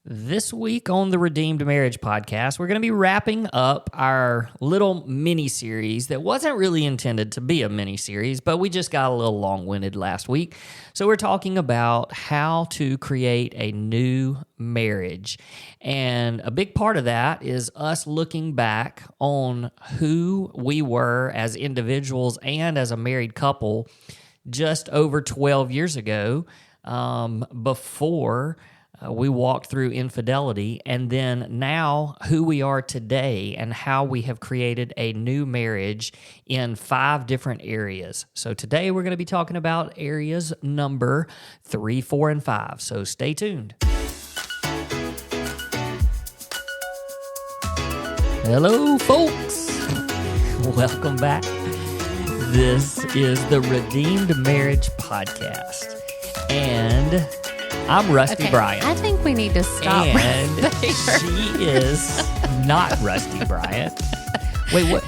This week on the Redeemed Marriage Podcast, we're going to be wrapping up our little mini-series that wasn't really intended to be a mini-series, but we just got a little long-winded last week. So we're talking about how to create a new marriage. And a big part of that is us looking back on who we were as individuals and as a married couple just over 12 years ago, before we walked through infidelity, and then now who we are today and how we have created a new marriage in 5 different areas. So today we're going to be talking about areas number 3, 4, and 5. So stay tuned. Hello, folks. Welcome back. This is the Redeemed Marriage Podcast. And I'm Rusty Bryant. I think we need to stop and right there. She is not Rusty Bryant. Wait, what?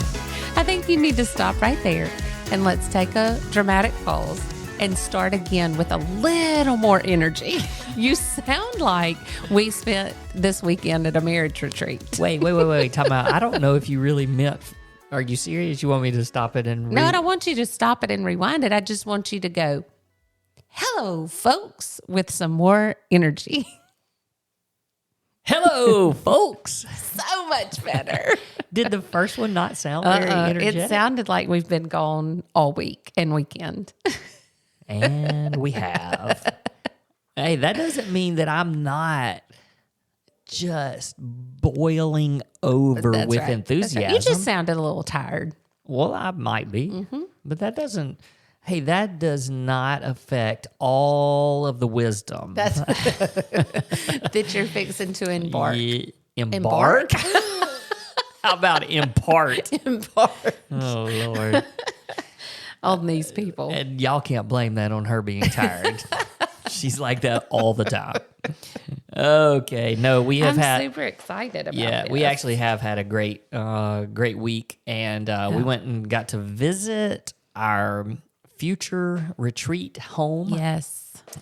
I think you need to stop right there and let's take a dramatic pause and start again with a little more energy. You sound like we spent this weekend at a marriage retreat. Wait. Time out. I don't know if you really meant. Are you serious? You want me to stop it and? No, I don't want you to stop it and rewind it. I just want you to go, "Hello, folks," with some more energy. Hello, folks. So much better. Did the first one not sound very energetic? It sounded like we've been gone all week and weekend. And we have. Hey, that doesn't mean that I'm not just boiling over with right. enthusiasm. Right. You just sounded a little tired. Well, I might be, but that doesn't. Hey, that does not affect all of the wisdom That's that you're fixing to embark. Embark? How about impart? Embark Oh, Lord. on these people. And y'all can't blame that on her being tired. She's like that all the time. Okay, no, we have I'm super excited about this. we actually have had a great week, and we went and got to visit our future retreat home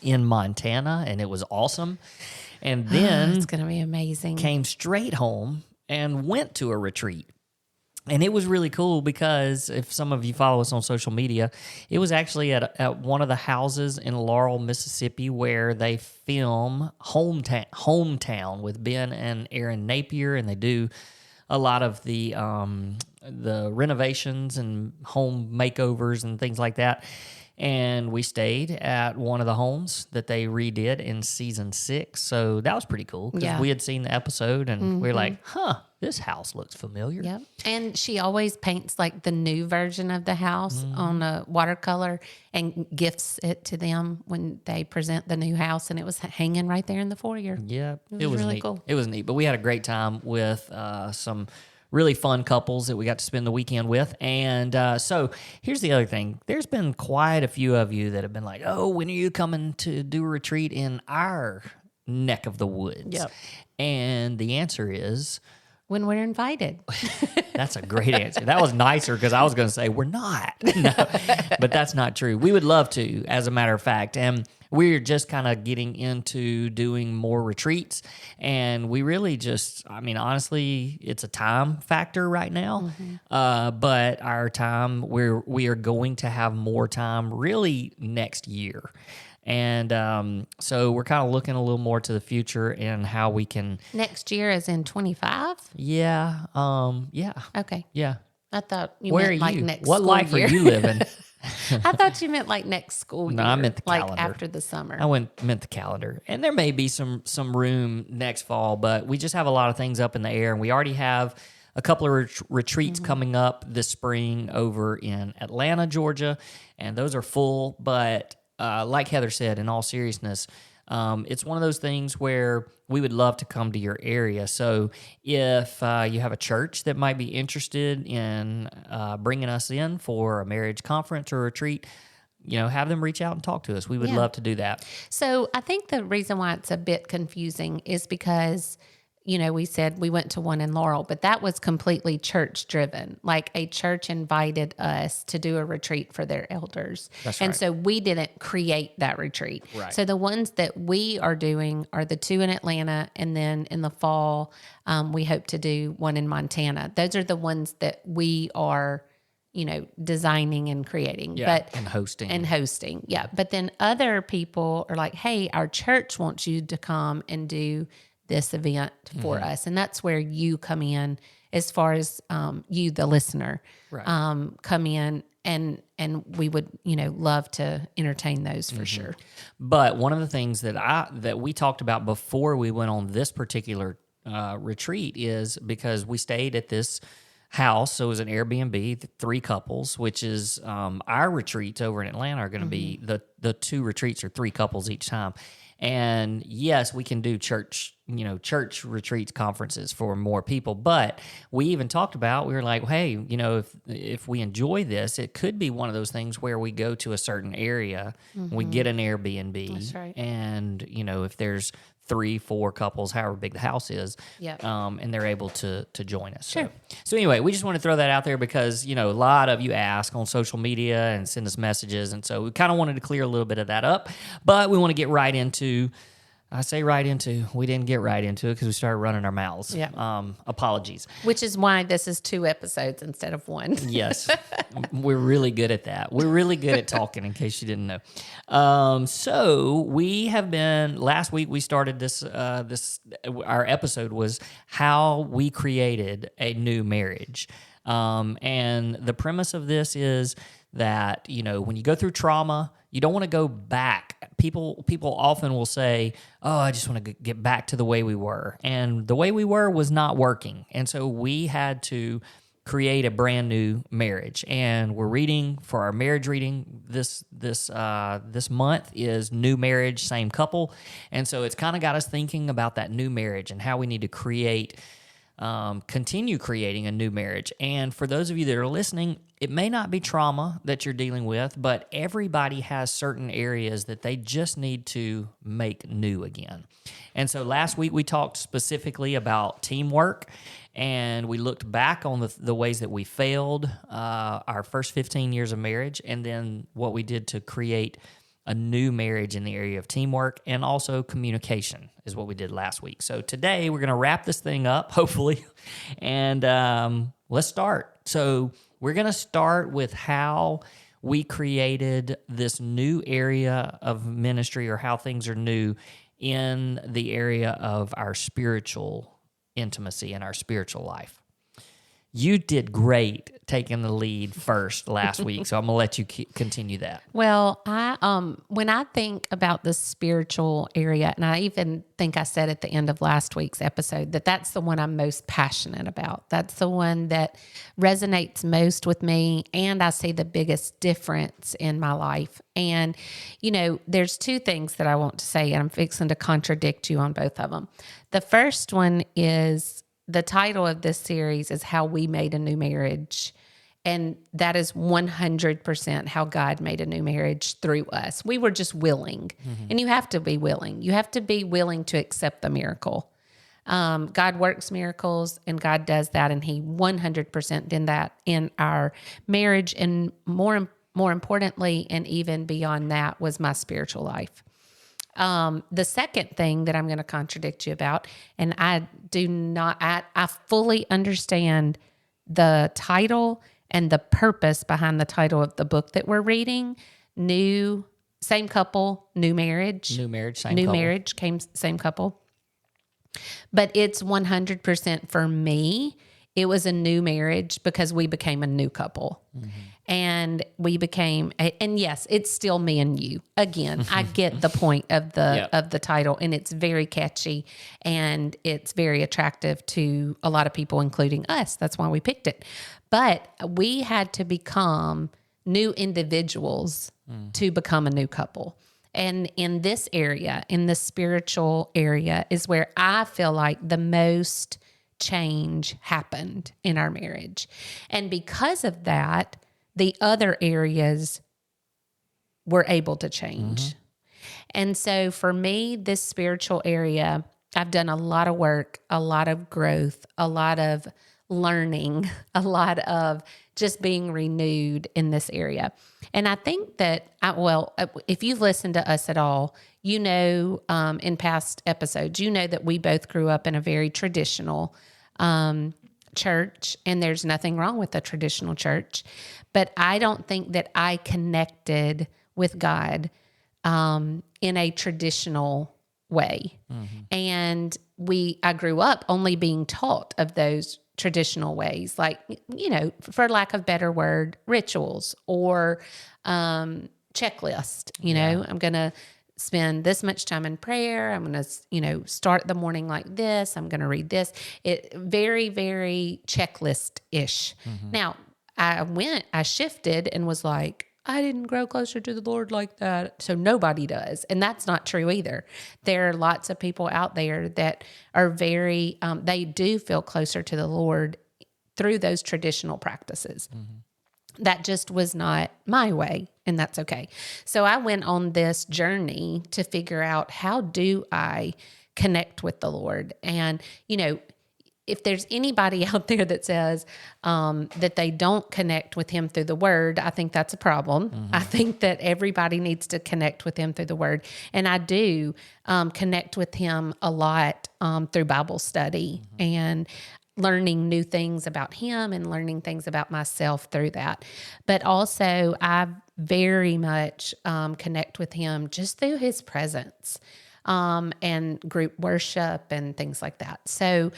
in Montana, and it was awesome. And then it's going to be amazing. Came straight home and went to a retreat. And it was really cool because if some of you follow us on social media, it was actually at one of the houses in Laurel, Mississippi, where they film Hometown with Ben and Aaron Napier, and they do a lot of the renovations and home makeovers and things like that. And we stayed at one of the homes that they redid in season 6. So that was pretty cool because we had seen the episode and we were like, this house looks familiar. Yep. And she always paints like the new version of the house on a watercolor and gifts it to them when they present the new house. And it was hanging right there in the foyer. Yeah. It was really neat. cool. It was neat. But we had a great time with some really fun couples that we got to spend the weekend with. And so here's the other thing. There's been quite a few of you that have been like, oh, when are you coming to do a retreat in our neck of the woods? Yep. And the answer is... when we're invited. That's a great answer. That was nicer because I was going to say we're not. No, but that's not true. We would love to, as a matter of fact. And we're just kind of getting into doing more retreats. And we really just, honestly, it's a time factor right now. But our time, we are going to have more time really next year. And so we're kind of looking a little more to the future and how we can... Next year is in 25? Yeah. Okay. Yeah. I thought you Where meant are like you? next What school life year. are you living? I thought you meant like next school year. No, I meant the like calendar. after the summer. I meant the calendar. And there may be some room next fall, but we just have a lot of things up in the air. And we already have a couple of retreats coming up this spring over in Atlanta, Georgia. And those are full. But like Heather said, in all seriousness, it's one of those things where we would love to come to your area. So if you have a church that might be interested in bringing us in for a marriage conference or retreat, have them reach out and talk to us. We would love to do that. So I think the reason why it's a bit confusing is because we said we went to one in Laurel, but that was completely church driven. Like a church invited us to do a retreat for their elders. That's and right. so we didn't create that retreat. Right. So the ones that we are doing are the 2 in Atlanta. And then in the fall, we hope to do one in Montana. Those are the ones that we are, designing and creating, and hosting. Yeah. But then other people are like, hey, our church wants you to come and do this event for us. And that's where you come in as far as you, the listener, come in and we would, love to entertain those for sure. But one of the things that we talked about before we went on this particular retreat is because we stayed at this house. So it was an Airbnb, 3 couples, which is our retreats over in Atlanta are going to be the 2 retreats are 3 couples each time. And yes, we can do church retreats, conferences for more people. But we even talked about, we were like, hey, if we enjoy this, it could be one of those things where we go to a certain area, we get an Airbnb. That's right. And, if there's 3, 4 couples, however big the house is, and they're able to join us. Sure. So anyway, we just want to throw that out there because, a lot of you ask on social media and send us messages. And so we kind of wanted to clear a little bit of that up, but we want to get right into, we didn't get right into it because we started running our mouths. Yeah. Apologies. Which is why this is 2 episodes instead of 1. Yes. We're really good at that. We're really good at talking, in case you didn't know. So we have been, last week we started our episode was how we created a new marriage. And the premise of this is that, when you go through trauma, you don't want to go back. People often will say, oh, I just want to get back to the way we were. And the way we were was not working. And so we had to create a brand new marriage. And we're reading for our marriage reading this month is New Marriage, Same Couple. And so it's kind of got us thinking about that new marriage and how we need to continue creating a new marriage. And for those of you that are listening, it may not be trauma that you're dealing with, but everybody has certain areas that they just need to make new again. And so last week we talked specifically about teamwork, and we looked back on the ways that we failed our first 15 years of marriage, and then what we did to create a new marriage in the area of teamwork, and also communication is what we did last week. So today we're going to wrap this thing up, hopefully, and let's start. So we're going to start with how we created this new area of ministry, or how things are new in the area of our spiritual intimacy and our spiritual life. You did great taking the lead first last week, so I'm going to let you continue that. Well, when I think about the spiritual area, and I even think I said at the end of last week's episode that that's the one I'm most passionate about. That's the one that resonates most with me, and I see the biggest difference in my life. And, there's 2 things that I want to say, and I'm fixing to contradict you on both of them. The first one is, the title of this series is How We Made a New Marriage. And that is 100% how God made a new marriage through us. We were just willing. Mm-hmm. And you have to be willing. You have to be willing to accept the miracle. God works miracles, and God does that. And He 100% did that in our marriage. And more importantly, and even beyond that, was my spiritual life. The second thing that I'm going to contradict you about, and I fully understand the title and the purpose behind the title of the book that we're reading. Same couple, new marriage. New marriage, same new couple. marriage, same couple. But it's 100% for me. It was a new marriage because we became a new couple. Mm-hmm. And we became, and yes, it's still me and you. Again, I get the point of the title, and it's very catchy, and it's very attractive to a lot of people, including us. That's why we picked it. But we had to become new individuals to become a new couple. And in this area, in the spiritual area, is where I feel like the most change happened in our marriage. And because of that, the other areas were able to change. Mm-hmm. And so for me, this spiritual area I've done a lot of work, a lot of growth, a lot of learning, a lot of just being renewed in this area. And I think that, if you've listened to us at all, you know, in past episodes, you know that we both grew up in a very traditional church, and there's nothing wrong with a traditional church. But I don't think that I connected with God in a traditional way. And I grew up only being taught of those traditional ways, like, you know, for lack of better word, rituals or checklist. You know, I'm going to spend this much time in prayer. I'm going to, you know, start the morning like this. I'm going to read this. It very, very checklist-ish. Now, I shifted and was like, I didn't grow closer to the Lord like that. So nobody does. And that's not true either. There are lots of people out there that are very, they do feel closer to the Lord through those traditional practices. That just was not my way, and that's okay. So I went on this journey to figure out, how do I connect with the Lord? And, you know, if there's anybody out there that says that they don't connect with him through the word, I think that's a problem. I think that everybody needs to connect with him through the word. And I do connect with him a lot through Bible study and learning new things about him and learning things about myself through that. But also I very much connect with him just through his presence and group worship and things like that. So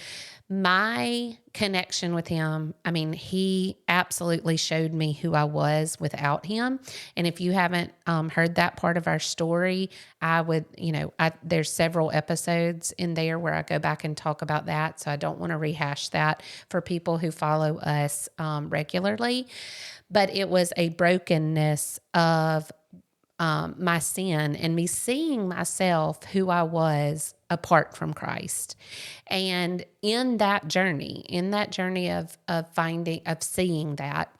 my connection with him, I mean, he absolutely showed me who I was without him. And if you haven't heard that part of our story, I would, you know, there's several episodes in there where I go back and talk about that. So I don't want to rehash that for people who follow us regularly. But it was a brokenness of my sin and me seeing myself who I was apart from Christ. And in that journey of seeing that,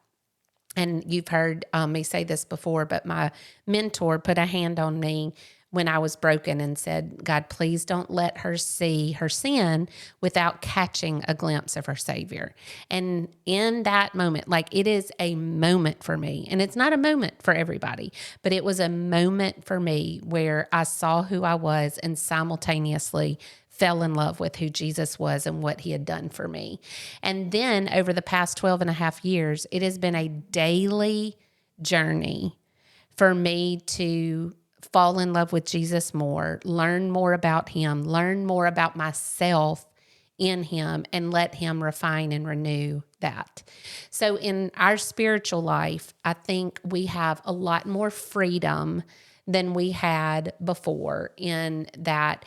and you've heard me say this before, but my mentor put a hand on me when I was broken and said, God, please don't let her see her sin without catching a glimpse of her Savior. And in that moment, like, it is a moment for me, and it's not a moment for everybody, but it was a moment for me where I saw who I was and simultaneously fell in love with who Jesus was and what he had done for me. And then over the past 12 and a half years, it has been a daily journey for me to fall in love with Jesus more, learn more about him, learn more about myself in him, and let him refine and renew that. So in our spiritual life, I think we have a lot more freedom than we had before, in that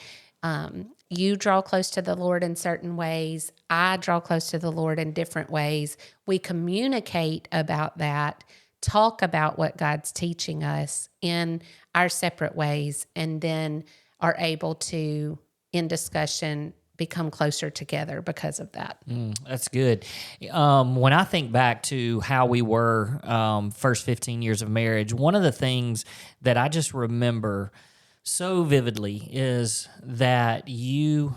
you draw close to the Lord in certain ways. I draw close to the Lord in different ways. We communicate about that, talk about what God's teaching us in our separate ways, and then are able to, in discussion, become closer together because of that. That's good. When I think back to how we were first 15 years of marriage, one of the things that I just remember so vividly is that you,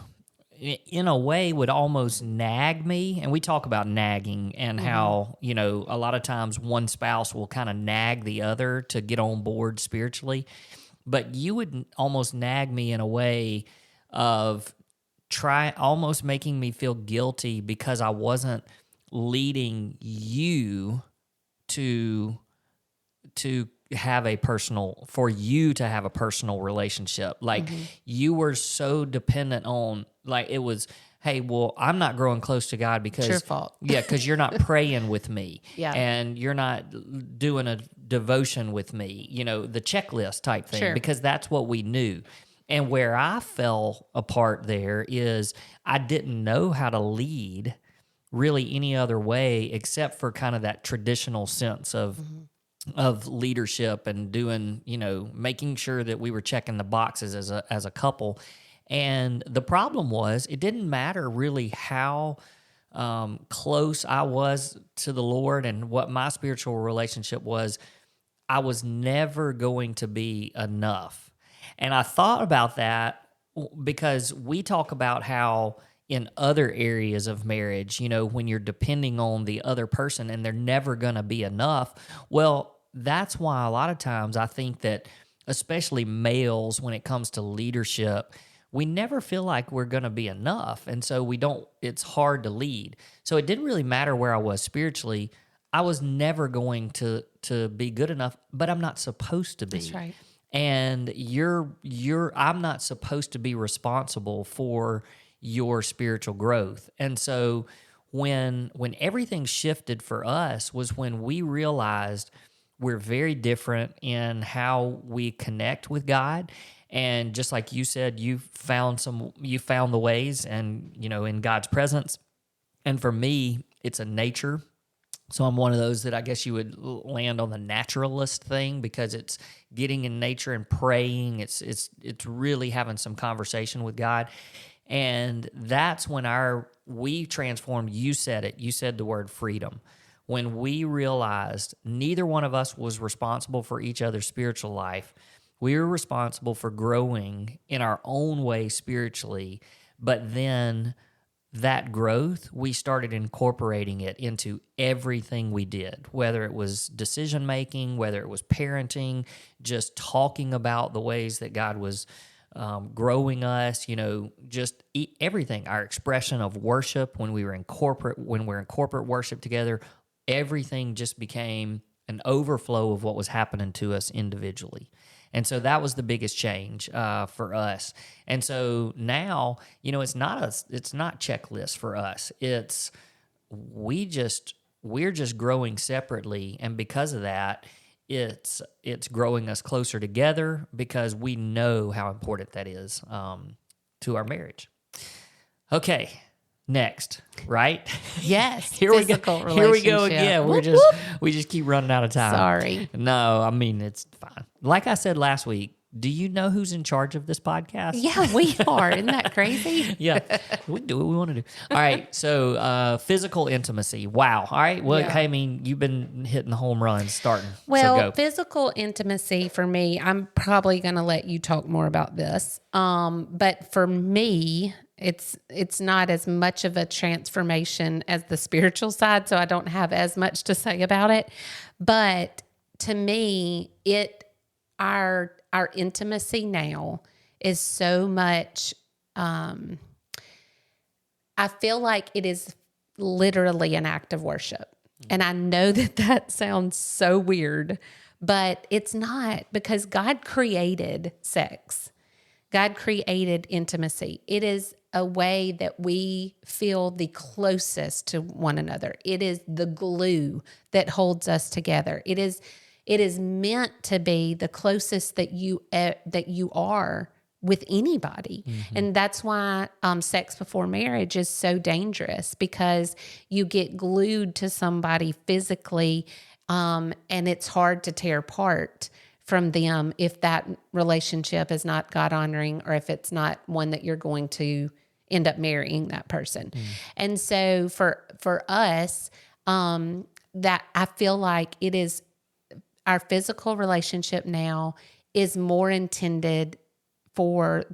in a way, would almost nag me. And we talk about nagging and how, you know, a lot of times one spouse will kind of nag the other to get on board spiritually. But you would almost nag me in a way of almost making me feel guilty because I wasn't leading you to have a personal relationship. Like, you were so dependent on, like, it was, hey, well, I'm not growing close to God because It's your fault. because you're not praying with me. Yeah. And you're not doing a devotion with me, you know, the checklist type thing, Sure. because that's what we knew. And where I fell apart there is I didn't know how to lead really any other way except for kind of that traditional sense of leadership and doing, you know, making sure that we were checking the boxes as a couple. And the problem was, it didn't matter really how close I was to the Lord and what my spiritual relationship was. I was never going to be enough. And I thought about that because we talk about how in other areas of marriage, when you're depending on the other person and they're never going to be enough. Well, that's why a lot of times I think that, especially males, when it comes to leadership, we never feel like we're going to be enough. And so it's hard to lead. So it didn't really matter where I was spiritually. I was never going to be good enough, but I'm not supposed to be. That's right. And I'm not supposed to be responsible for your spiritual growth. And so when everything shifted for us was when we realized we're very different in how we connect with God. And just like you said, you found the ways and, in God's presence. And for me, it's a nature. So I'm one of those that I guess you would land on the naturalist thing, because it's getting in nature and praying. It's really having some conversation with God. And that's when we transformed. You said it. You said the word freedom. When we realized neither one of us was responsible for each other's spiritual life, we were responsible for growing in our own way spiritually, but then that growth, we started incorporating it into everything we did, whether it was decision-making, whether it was parenting, just talking about the ways that God was growing us, just everything. Our expression of worship when we're in corporate worship together, everything just became an overflow of what was happening to us individually. And so that was the biggest change for us. And so now, it's not checklist for us. We're just growing separately, and because of that, it's growing us closer together, because we know how important that is to our marriage. Okay. Next, right? Yes. Here we go again. We just keep running out of time. Sorry. No, I mean, it's fine. Like I said last week, do you know who's in charge of this podcast? Yeah, we are. Isn't that crazy? Yeah, we can do what we want to do. All right, so physical intimacy. Wow. All right, well, Yeah. I mean, you've been hitting the home runs starting. Well, so go. physical intimacy for me, I'm probably going to let you talk more about this. But for me, it's not as much of a transformation as the spiritual side, so I don't have as much to say about it. But to me, our intimacy now is so much. I feel like it is literally an act of worship, and I know that sounds so weird, but it's not, because God created sex. God created intimacy. It is a way that we feel the closest to one another. It is the glue that holds us together. It is meant to be the closest that you are with anybody. Mm-hmm. And that's why sex before marriage is so dangerous, because you get glued to somebody physically, and it's hard to tear apart from them if that relationship is not God-honoring, or if it's not one that you're going to end up marrying that person. Mm. And so for us, that I feel like it is, our physical relationship now is more intended for,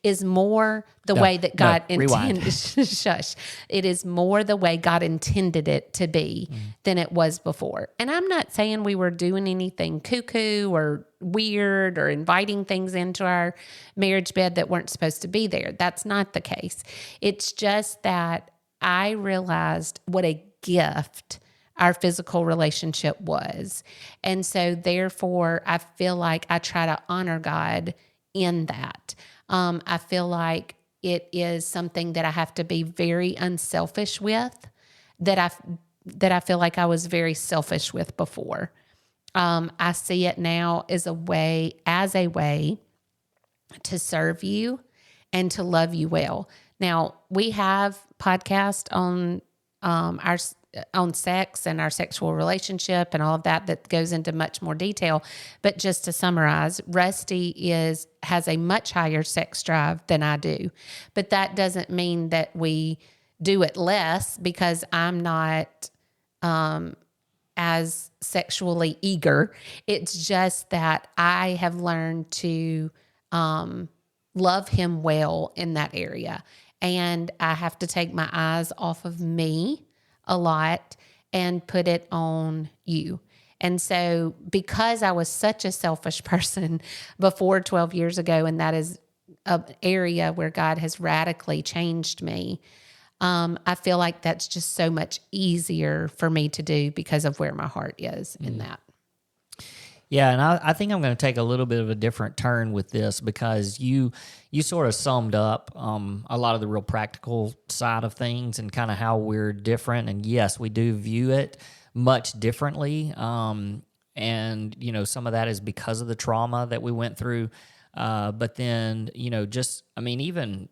is more the way that God intended. Shush. It is more the way God intended it to be than it was before. And I'm not saying we were doing anything cuckoo or weird or inviting things into our marriage bed that weren't supposed to be there. That's not the case. It's just that I realized what a gift our physical relationship was. And so therefore, I feel like I try to honor God in that. I feel like it is something that I have to be very unselfish with, that I feel like I was very selfish with before. I see it now as a way to serve you and to love you well. Now, we have podcasts on sex and our sexual relationship and all of that goes into much more detail. But just to summarize, Rusty has a much higher sex drive than I do. But that doesn't mean that we do it less, because I'm not as sexually eager. It's just that I have learned to love him well in that area. And I have to take my eyes off of me a lot and put it on you. And so because I was such a selfish person before 12 years ago, and that is an area where God has radically changed me, I feel like that's just so much easier for me to do because of where my heart is in that. Yeah, and I think I'm going to take a little bit of a different turn with this because you sort of summed up a lot of the real practical side of things and kind of how we're different. And yes, we do view it much differently. And, you know, some of that is because of the trauma that we went through. But then, you know, just, I mean,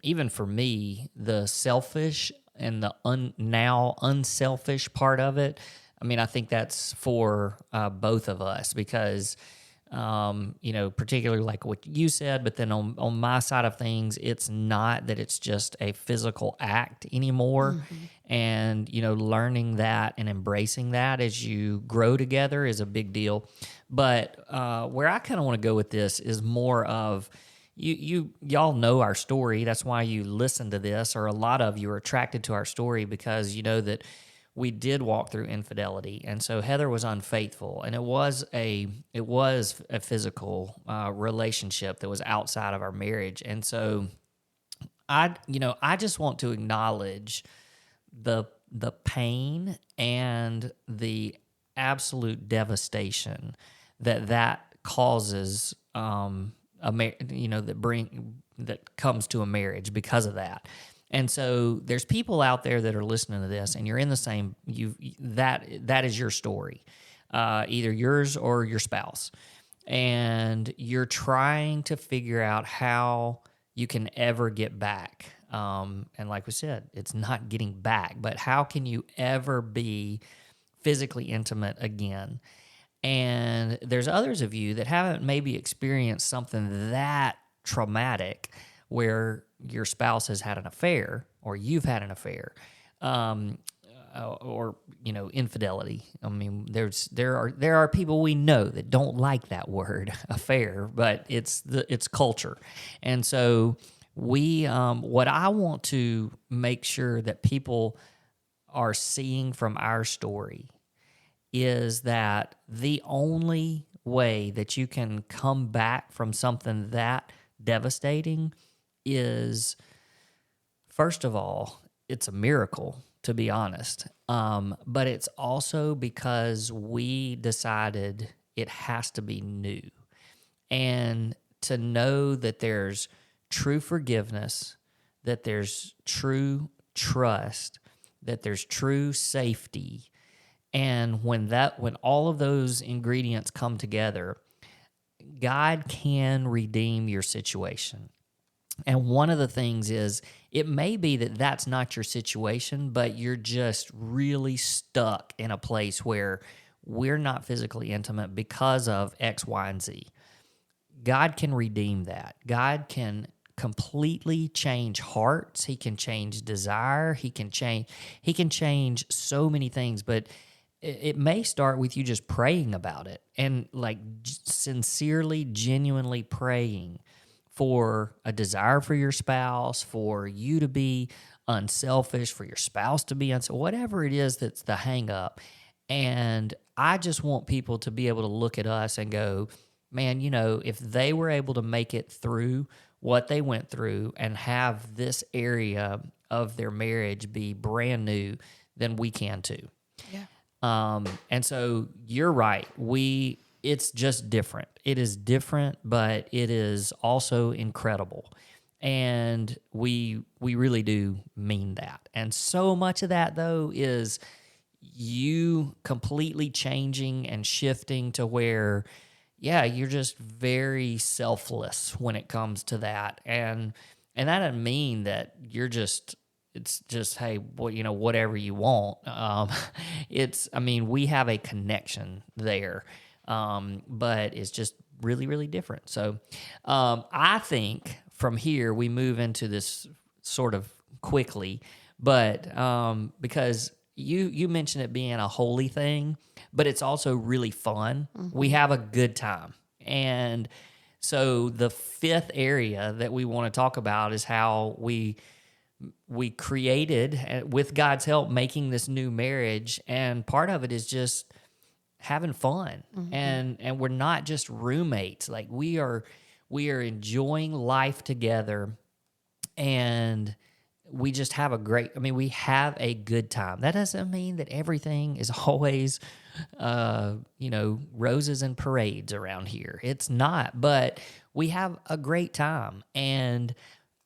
even for me, the selfish and the now unselfish part of it, I mean, I think that's for both of us because, you know, particularly like what you said, but then on my side of things, it's not that it's just a physical act anymore. Mm-hmm. And, you know, learning that and embracing that as you grow together is a big deal. But where I kind of want to go with this is more of, y'all know our story. That's why you listen to this, or a lot of you are attracted to our story because you know that we did walk through infidelity, and so Heather was unfaithful, and it was a physical relationship that was outside of our marriage, and so I just want to acknowledge the pain and the absolute devastation that causes that comes to a marriage because of that. And so there's people out there that are listening to this, and you're in the same. That is your story, either yours or your spouse, and you're trying to figure out how you can ever get back. And like we said, it's not getting back, but how can you ever be physically intimate again? And there's others of you that haven't maybe experienced something that traumatic where your spouse has had an affair or you've had an affair, or you know, infidelity. I mean, there are people we know that don't like that word affair, but it's culture, and so what I want to make sure that people are seeing from our story is that the only way that you can come back from something that devastating is, first of all, it's a miracle, to be honest. But it's also because we decided it has to be new. And to know that there's true forgiveness, that there's true trust, that there's true safety. And when all of those ingredients come together, God can redeem your situation. And one of the things is, it may be that that's not your situation, but you're just really stuck in a place where we're not physically intimate because of X, Y, and Z. God can redeem that. God can completely change hearts. He can change desire. He can change so many things, but it may start with you just praying about it and like sincerely, genuinely praying for a desire for your spouse, for you to be unselfish, for your spouse to be unselfish, whatever it is that's the hang up. And I just want people to be able to look at us and go, man, you know, if they were able to make it through what they went through and have this area of their marriage be brand new, then we can too. Yeah. And so you're right. It's just different. It is different, but it is also incredible. And we really do mean that. And so much of that, though, is you completely changing and shifting to where, yeah, you're just very selfless when it comes to that. And that doesn't mean that it's just, hey, well, you know, whatever you want. We have a connection there. But it's just really, really different. So I think from here we move into this sort of quickly, but because you mentioned it being a holy thing, but it's also really fun. Mm-hmm. We have a good time. And So the fifth area that we want to talk about is how we created, with God's help, making this new marriage, and part of it is just having fun, and we're not just roommates. Like we are enjoying life together, and we just have we have a good time. That doesn't mean that everything is always, roses and parades around here. It's not, but we have a great time. And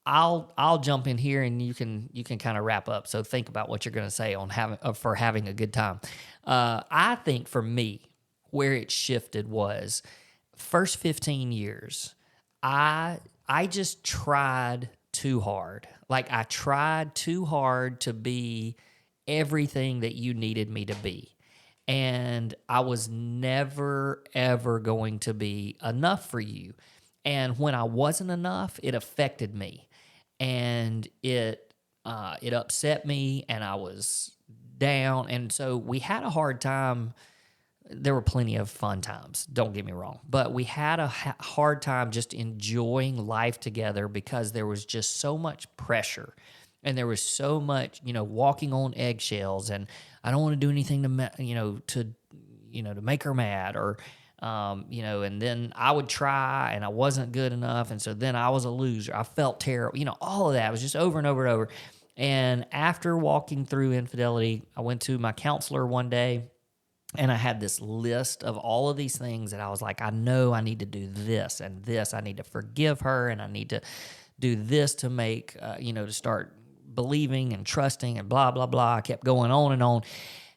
I'll jump in here, and you can kind of wrap up. So think about what you're going to say on having a good time. I think for me, where it shifted was first 15 years. I just tried too hard. Like I tried too hard to be everything that you needed me to be. And I was never, ever going to be enough for you. And when I wasn't enough, it affected me. And it upset me, and I was down. And so we had a hard time. There were plenty of fun times, don't get me wrong, but we had a hard time just enjoying life together because there was just so much pressure, and there was so much, walking on eggshells, and I don't want to do anything to make her mad, or and then I would try and I wasn't good enough, and so then I was a loser. I felt terrible. All of that was just over and over and over. And after walking through infidelity, I went to my counselor one day, and I had this list of all of these things that I was like, I know I need to do this and this. I need to forgive her, and I need to do this to make, to start believing and trusting and blah, blah, blah. I kept going on and on.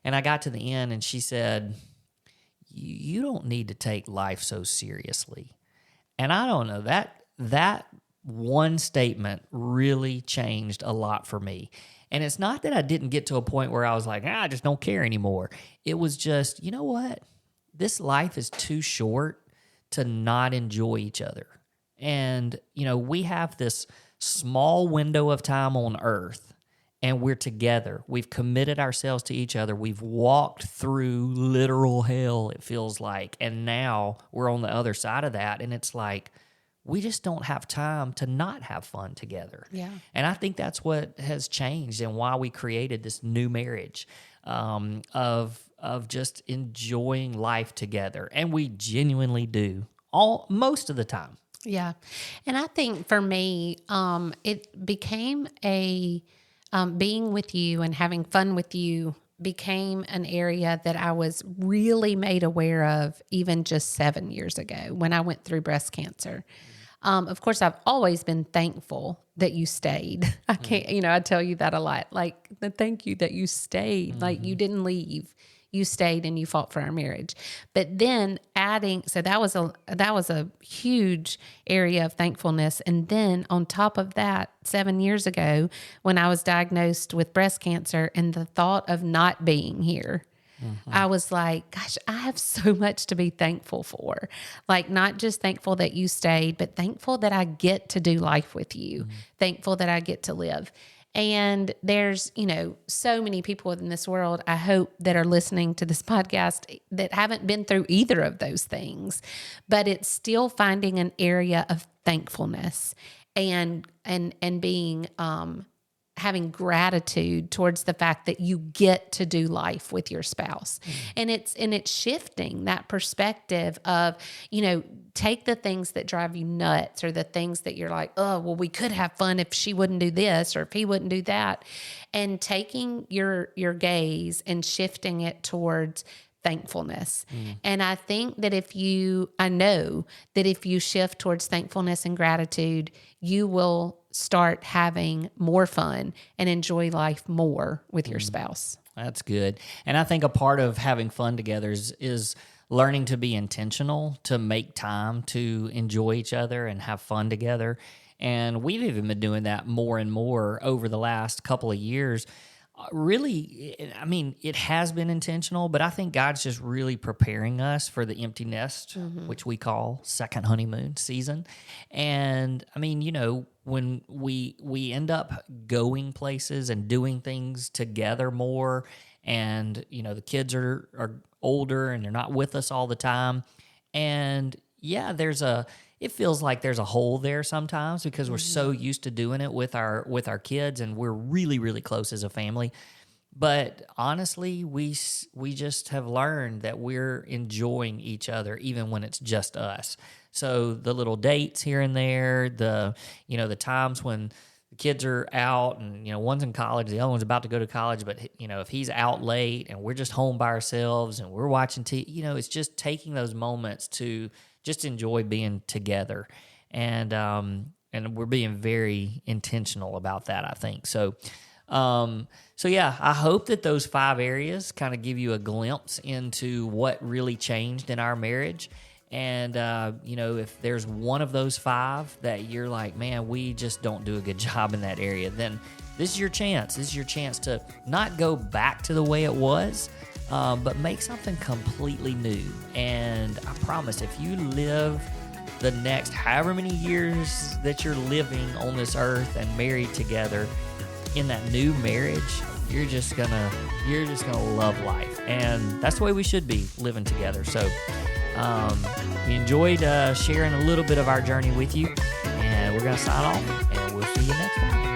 And I got to the end, and she said, you don't need to take life so seriously. And I don't know, that one statement really changed a lot for me. And it's not that I didn't get to a point where I was like, I just don't care anymore. It was just, you know what? This life is too short to not enjoy each other. And, we have this small window of time on earth, and we're together. We've committed ourselves to each other. We've walked through literal hell, it feels like. And now we're on the other side of that. And it's like, we just don't have time to not have fun together. Yeah. And I think that's what has changed, and why we created this new marriage, of just enjoying life together. And we genuinely do most of the time. Yeah. And I think for me, it became being with you and having fun with you became an area that I was really made aware of even just 7 years ago when I went through breast cancer. Of course, I've always been thankful that you stayed. I can't, I tell you that a lot. Like, thank you that you stayed. Like, you didn't leave. You stayed and you fought for our marriage. But then so that was a huge area of thankfulness. And then on top of that, 7 years ago, when I was diagnosed with breast cancer, and the thought of not being here, I was like, gosh, I have so much to be thankful for. Like, not just thankful that you stayed, but thankful that I get to do life with you. Thankful that I get to live. And there's, so many people in this world, I hope, that are listening to this podcast that haven't been through either of those things, but it's still finding an area of thankfulness and being, having gratitude towards the fact that you get to do life with your spouse. And it's shifting that perspective of, take the things that drive you nuts, or the things that you're like, oh, well, we could have fun if she wouldn't do this, or if he wouldn't do that. And taking your gaze and shifting it towards thankfulness. And I think that I know that if you shift towards thankfulness and gratitude, you will start having more fun and enjoy life more with your spouse. That's good. And I think a part of having fun together is learning to be intentional, to make time to enjoy each other and have fun together. And we've even been doing that more and more over the last couple of years. Really, it has been intentional, but I think God's just really preparing us for the empty nest, which we call second honeymoon season. And when we end up going places and doing things together more, and the kids are older and they're not with us all the time, and yeah, it feels like there's a hole there sometimes because we're so used to doing it with our kids, and we're really, really close as a family. But honestly, we just have learned that we're enjoying each other even when it's just us. So the little dates here and there, the times when the kids are out and, one's in college, the other one's about to go to college, but, if he's out late and we're just home by ourselves and we're watching TV, it's just taking those moments to just enjoy being together. And we're being very intentional about that, I think. So yeah, I hope that those 5 areas kind of give you a glimpse into what really changed in our marriage. And, if there's one of those 5 that you're like, man, we just don't do a good job in that area, then this is your chance. This is your chance to not go back to the way it was, but make something completely new. And I promise, if you live the next however many years that you're living on this earth and married together in that new marriage, you're just gonna love life. And that's the way we should be living together. So we enjoyed sharing a little bit of our journey with you, and we're going to sign off, and we'll see you next time.